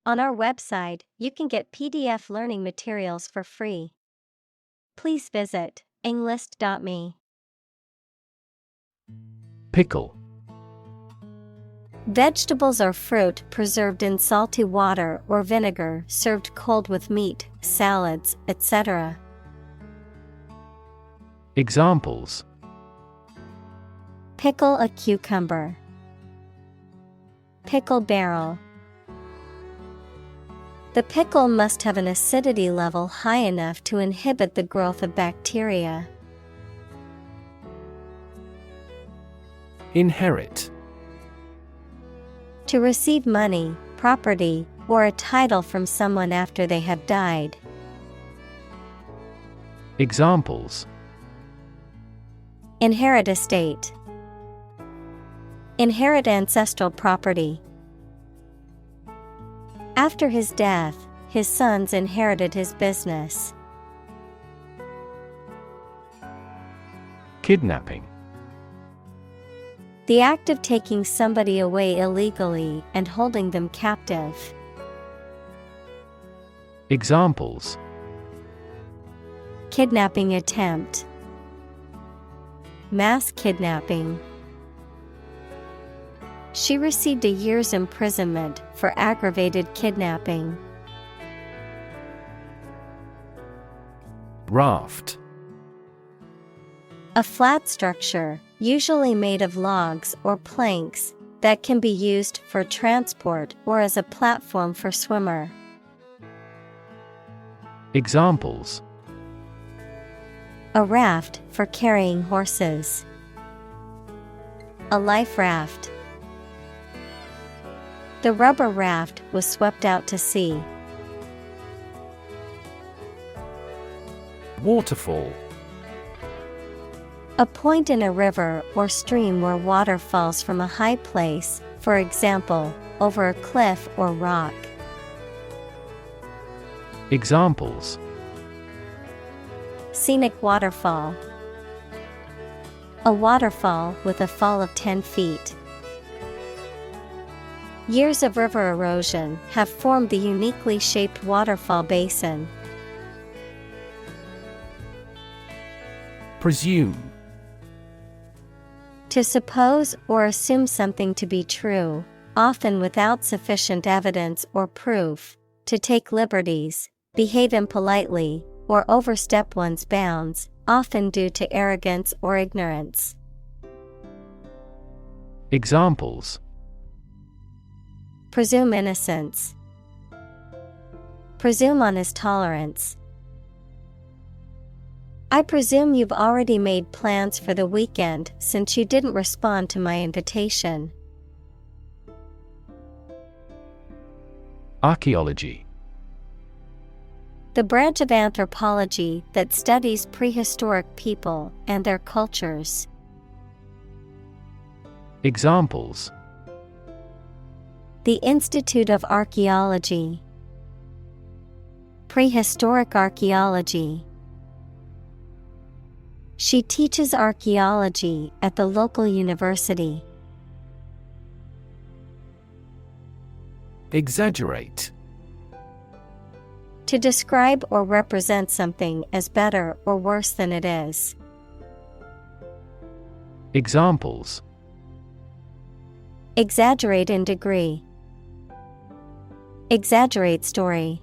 On our website, you can get PDF learning materials for free. Please visit englist.me. Pickle. Vegetables or fruit preserved in salty water or vinegar, served cold with meat, salads, etc. Examples: Pickle a cucumber. Pickle barrel. The pickle must have an acidity level high enough to inhibit the growth of bacteria. Inherit. To receive money, property, or a title from someone after they have died. Examples: Inherit estate. Inherit ancestral property. After his death, his sons inherited his business. Kidnapping. The act of taking somebody away illegally and holding them captive. Examples: Kidnapping attempt. Mass kidnapping. She received a year's imprisonment for aggravated kidnapping. Raft. A flat structure, usually made of logs or planks, that can be used for transport or as a platform for swimmer. Examples: A raft for carrying horses. A life raft. The rubber raft was swept out to sea. Waterfall. A point in a river or stream where water falls from a high place, for example, over a cliff or rock. Examples: Scenic waterfall. A waterfall with a fall of 10 feet. Years of river erosion have formed the uniquely shaped waterfall basin. Presume. To suppose or assume something to be true, often without sufficient evidence or proof, to take liberties, behave impolitely, or overstep one's bounds, often due to arrogance or ignorance. Examples: Presume innocence. Presume on his tolerance. I presume you've already made plans for the weekend since you didn't respond to my invitation. Archaeology. The branch of anthropology that studies prehistoric people and their cultures. Examples: The Institute of Archaeology. Prehistoric archaeology. She teaches archaeology at the local university. Exaggerate. To describe or represent something as better or worse than it is. Examples: Exaggerate in degree. Exaggerate story.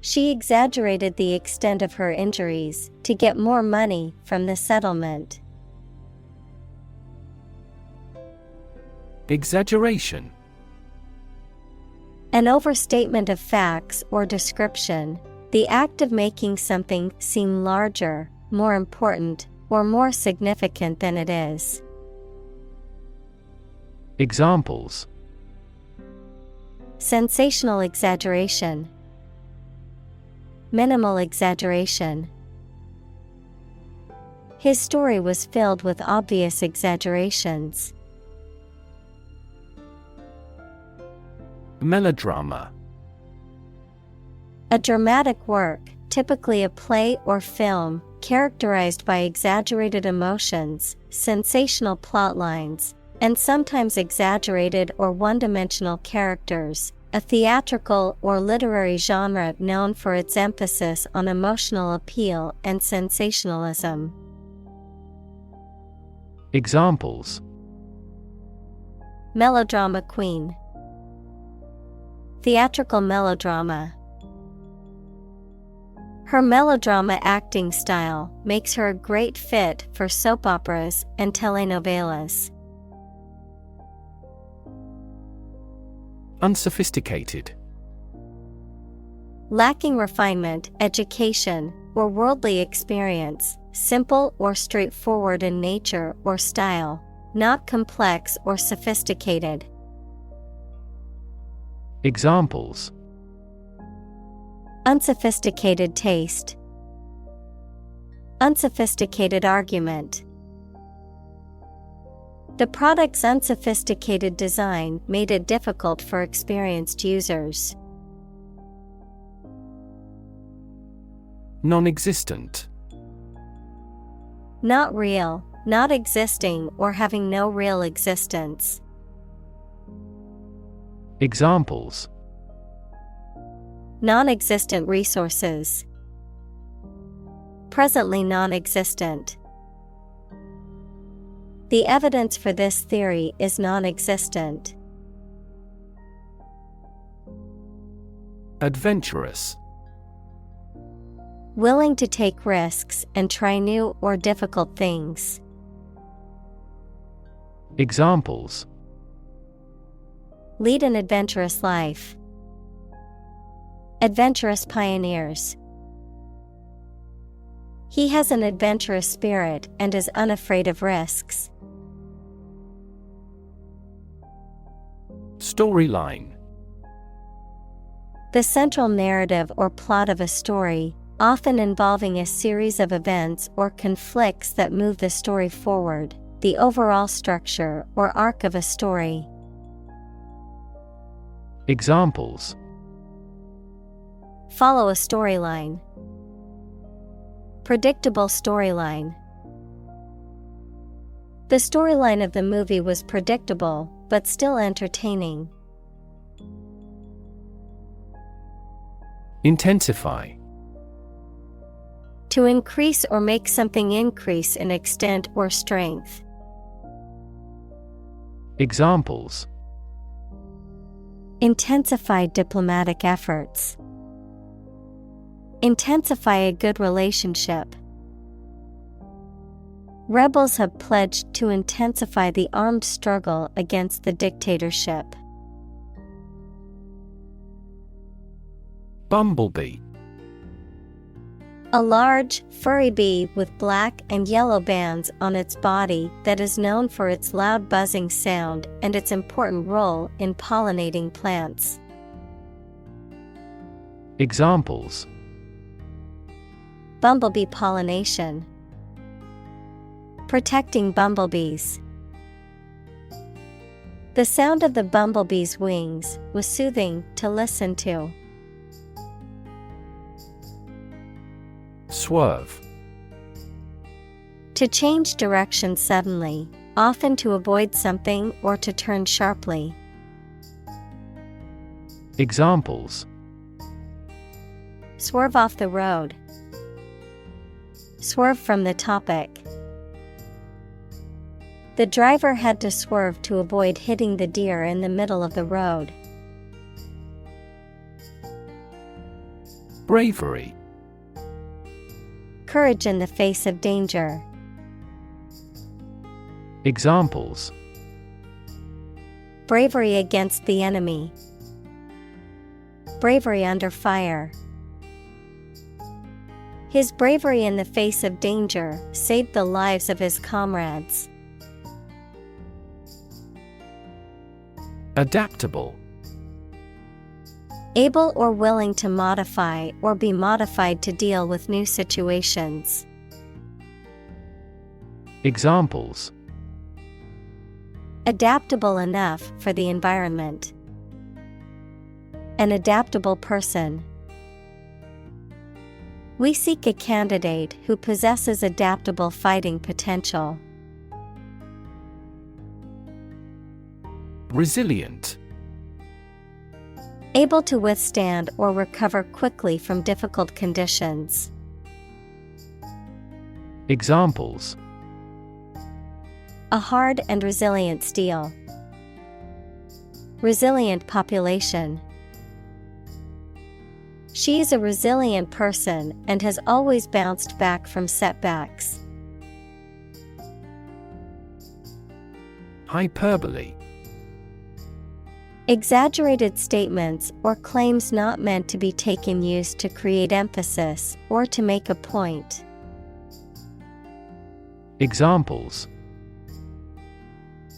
She exaggerated the extent of her injuries to get more money from the settlement. Exaggeration. An overstatement of facts or description, the act of making something seem larger, more important, or more significant than it is. Examples: Sensational exaggeration. Minimal exaggeration. His story was filled with obvious exaggerations. Melodrama. A dramatic work, typically a play or film, characterized by exaggerated emotions, sensational plot lines, and sometimes exaggerated or one-dimensional characters, a theatrical or literary genre known for its emphasis on emotional appeal and sensationalism. Examples: Melodrama queen. Theatrical melodrama. Her melodrama acting style makes her a great fit for soap operas and telenovelas. Unsophisticated. Lacking refinement, education, or worldly experience, simple or straightforward in nature or style, not complex or sophisticated. Examples: Unsophisticated taste. Unsophisticated argument. The product's unsophisticated design made it difficult for experienced users. Non-existent. Not real, not existing or having no real existence. Examples: Non-existent resources. Presently non-existent. The evidence for this theory is non-existent. Adventurous. Willing to take risks and try new or difficult things. Examples: Lead an adventurous life. Adventurous pioneers. He has an adventurous spirit and is unafraid of risks. Storyline. The central narrative or plot of a story, often involving a series of events or conflicts that move the story forward, the overall structure or arc of a story. Examples: Follow a storyline. Predictable storyline. The storyline of the movie was predictable, but still entertaining. Intensify. To increase or make something increase in extent or strength. Examples: Intensify diplomatic efforts. Intensify a good relationship. Rebels have pledged to intensify the armed struggle against the dictatorship. Bumblebee. A large, furry bee with black and yellow bands on its body that is known for its loud buzzing sound and its important role in pollinating plants. Examples: Bumblebee pollination. Protecting bumblebees. The sound of the bumblebee's wings was soothing to listen to. Swerve. To change direction suddenly, often to avoid something or to turn sharply. Examples: Swerve off the road. Swerve from the topic. The driver had to swerve to avoid hitting the deer in the middle of the road. Bravery. Courage in the face of danger. Examples: Bravery against the enemy. Bravery under fire. His bravery in the face of danger saved the lives of his comrades. Adaptable. Able or willing to modify or be modified to deal with new situations. Examples: Adaptable enough for the environment. An adaptable person. We seek a candidate who possesses adaptable fighting potential. Resilient. Able to withstand or recover quickly from difficult conditions. Examples: A hard and resilient steel. Resilient population. She is a resilient person and has always bounced back from setbacks. Hyperbole. Exaggerated statements or claims not meant to be taken used to create emphasis or to make a point. Examples: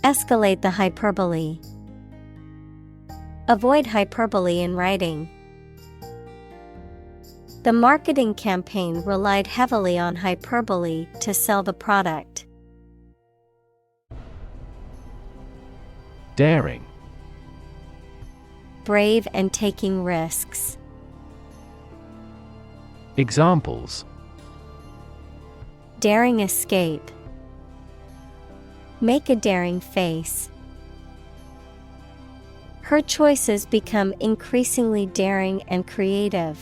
Escalate the hyperbole. Avoid hyperbole in writing. The marketing campaign relied heavily on hyperbole to sell the product. Daring. Brave and taking risks. Examples: Daring escape. Make a daring face. Her choices become increasingly daring and creative.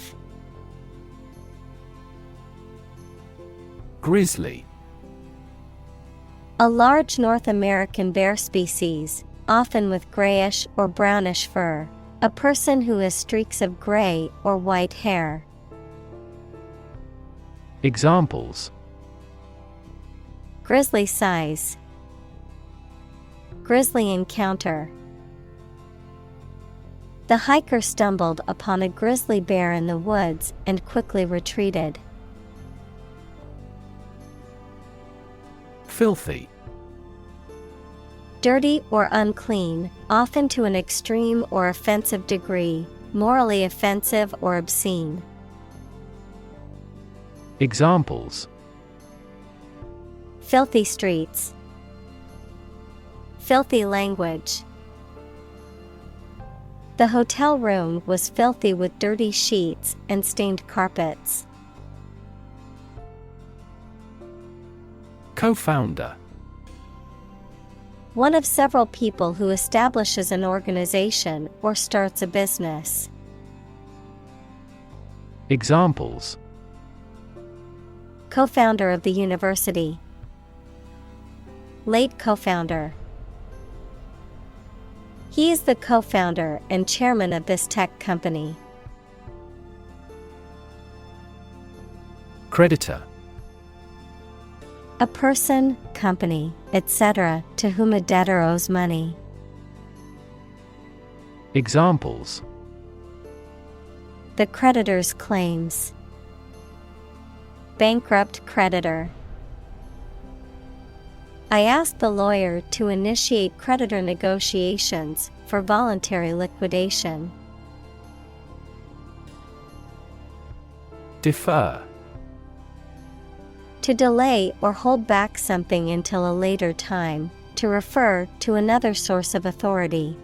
Grizzly. A large North American bear species, often with grayish or brownish fur. A person who has streaks of gray or white hair. Examples: Grisly size. Grisly encounter. The hiker stumbled upon a grizzly bear in the woods and quickly retreated. Filthy. Dirty or unclean, often to an extreme or offensive degree, morally offensive or obscene. Examples: Filthy streets. Filthy language. The hotel room was filthy with dirty sheets and stained carpets. Co-founder. One of several people who establishes an organization or starts a business. Examples: Co-founder of the university. Late co-founder. He is the co-founder and chairman of this tech company. Creditor. A person, company, etc., to whom a debtor owes money. Examples: The creditor's claims. Bankrupt creditor. I asked the lawyer to initiate creditor negotiations for voluntary liquidation. Defer. To delay or hold back something until a later time, to refer to another source of authority.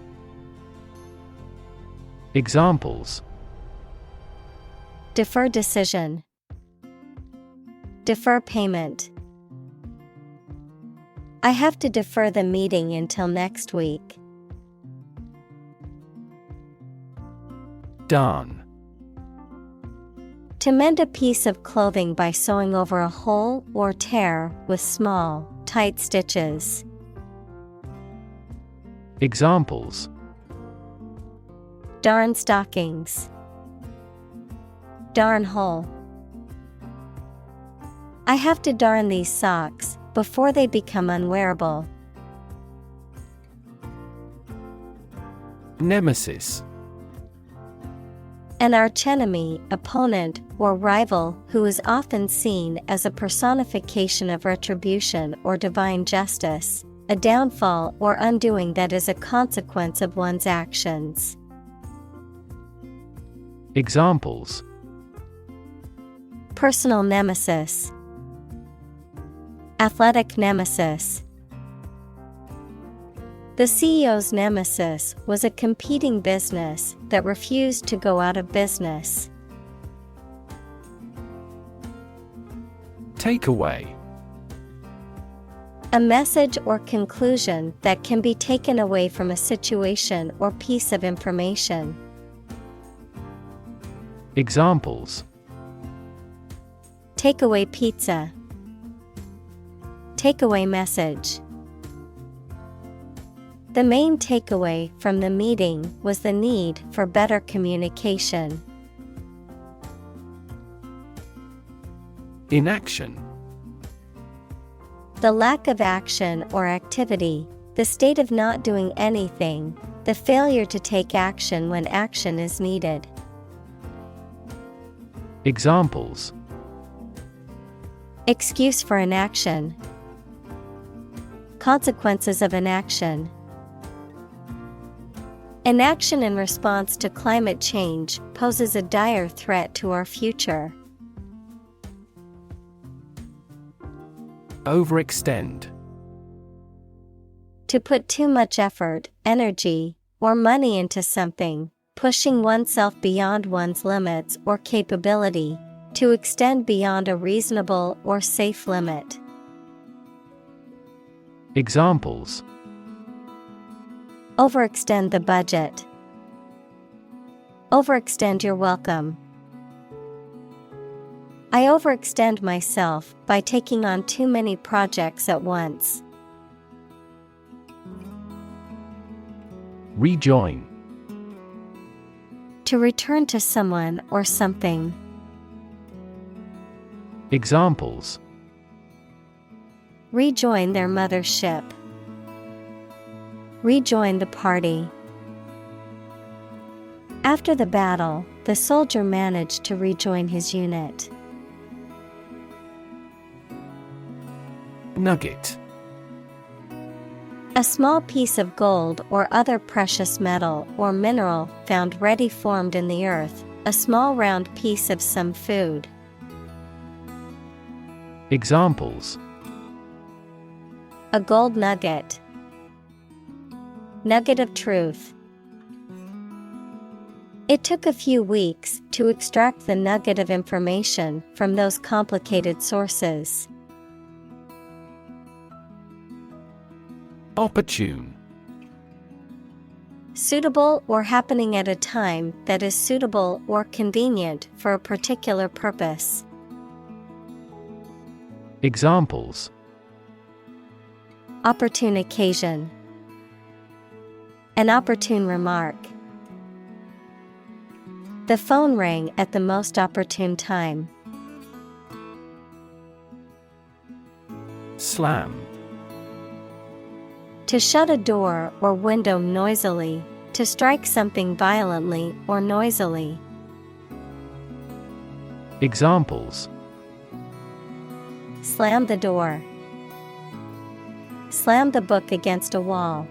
Examples: Defer decision. Defer payment. I have to defer the meeting until next week. Darn. To mend a piece of clothing by sewing over a hole or tear with small, tight stitches. Examples: Darn stockings. Darn hole. I have to darn these socks before they become unwearable. Nemesis. An archenemy, opponent, or rival who is often seen as a personification of retribution or divine justice, a downfall or undoing that is a consequence of one's actions. Examples: Personal nemesis. Athletic nemesis. The CEO's nemesis was a competing business that refused to go out of business. Take away. A message or conclusion that can be taken away from a situation or piece of information. Examples: Takeaway pizza. Takeaway message. The main takeaway from the meeting was the need for better communication. Inaction. The lack of action or activity, the state of not doing anything, the failure to take action when action is needed. Examples: Excuse for inaction. Consequences of inaction. Inaction in response to climate change poses a dire threat to our future. Overextend. To put too much effort, energy, or money into something, pushing oneself beyond one's limits or capability, to extend beyond a reasonable or safe limit. Examples: Overextend the budget. Overextend your welcome. I overextend myself by taking on too many projects at once. Rejoin. To return to someone or something. Examples: Rejoin their mother's ship. Rejoin the party. After the battle, the soldier managed to rejoin his unit. Nugget. A small piece of gold or other precious metal or mineral found ready formed in the earth, a small round piece of some food. Examples: A gold nugget. Nugget of truth. It took a few weeks to extract the nugget of information from those complicated sources. Opportune. Suitable or happening at a time that is suitable or convenient for a particular purpose. Examples: Opportune occasion. An opportune remark. The phone rang at the most opportune time. Slam. To shut a door or window noisily, to strike something violently or noisily. Examples: Slam the door. Slam the book against a wall.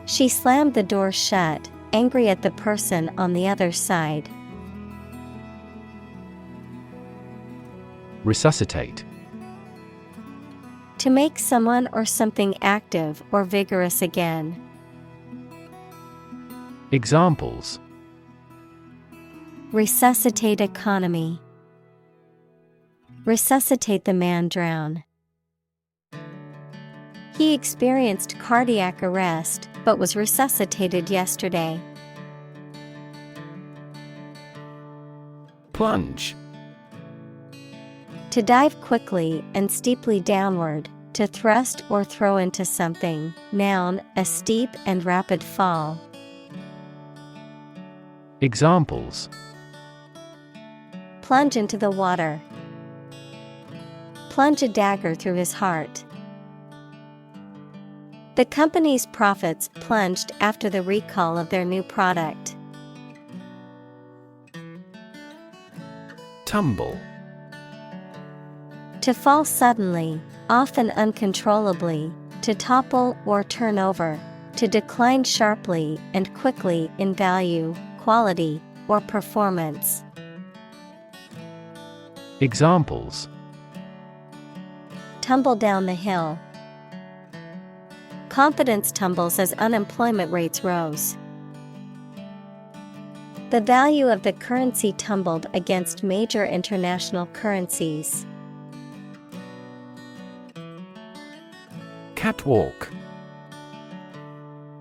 She slammed the door shut, angry at the person on the other side. Resuscitate. To make someone or something active or vigorous again. Examples: Resuscitate economy. Resuscitate the man drown. He experienced cardiac arrest but was resuscitated yesterday. Plunge. To dive quickly and steeply downward, to thrust or throw into something. Noun, a steep and rapid fall. Examples: Plunge into the water. Plunge a dagger through his heart. The company's profits plunged after the recall of their new product. Tumble. To fall suddenly, often uncontrollably, to topple or turn over, to decline sharply and quickly in value, quality, or performance. Examples: Tumble down the hill. Confidence tumbles as unemployment rates rose. The value of the currency tumbled against major international currencies. Catwalk.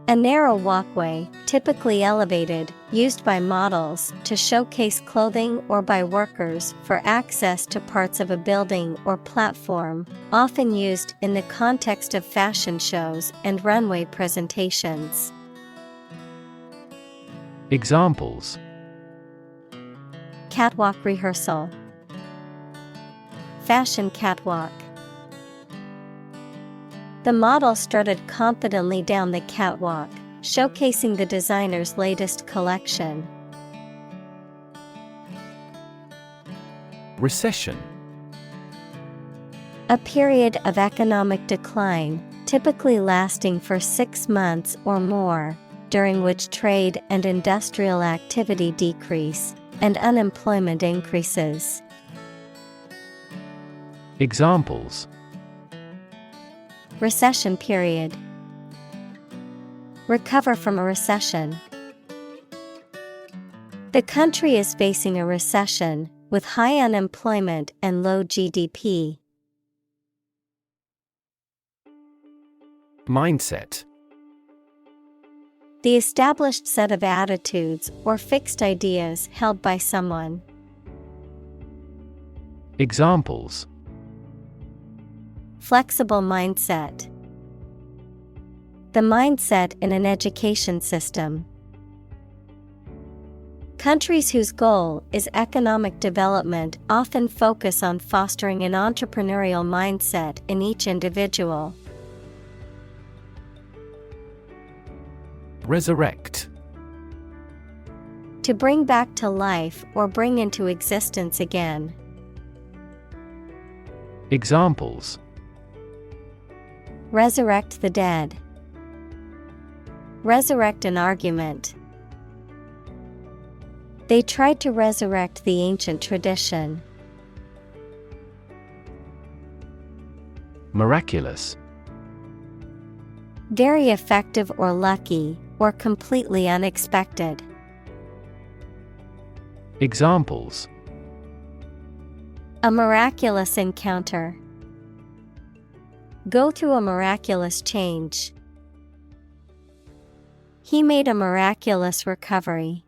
A narrow walkway, typically elevated, used by models to showcase clothing or by workers for access to parts of a building or platform, often used in the context of fashion shows and runway presentations. Examples: Catwalk rehearsal. Fashion catwalk. The model strutted confidently down the catwalk, showcasing the designer's latest collection. Recession. A period of economic decline, typically lasting for 6 months or more, during which trade and industrial activity decrease, and unemployment increases. Examples: Recession period. Recover from a recession. The country is facing a recession, with high unemployment and low GDP. Mindset. The established set of attitudes or fixed ideas held by someone. Examples: Flexible mindset. The mindset in an education system. Countries whose goal is economic development often focus on fostering an entrepreneurial mindset in each individual. Resurrect. To bring back to life or bring into existence again. Examples: Resurrect the dead. Resurrect an argument. They tried to resurrect the ancient tradition. Miraculous. Very effective or lucky, or completely unexpected. Examples: A miraculous encounter. Go through a miraculous change. He made a miraculous recovery.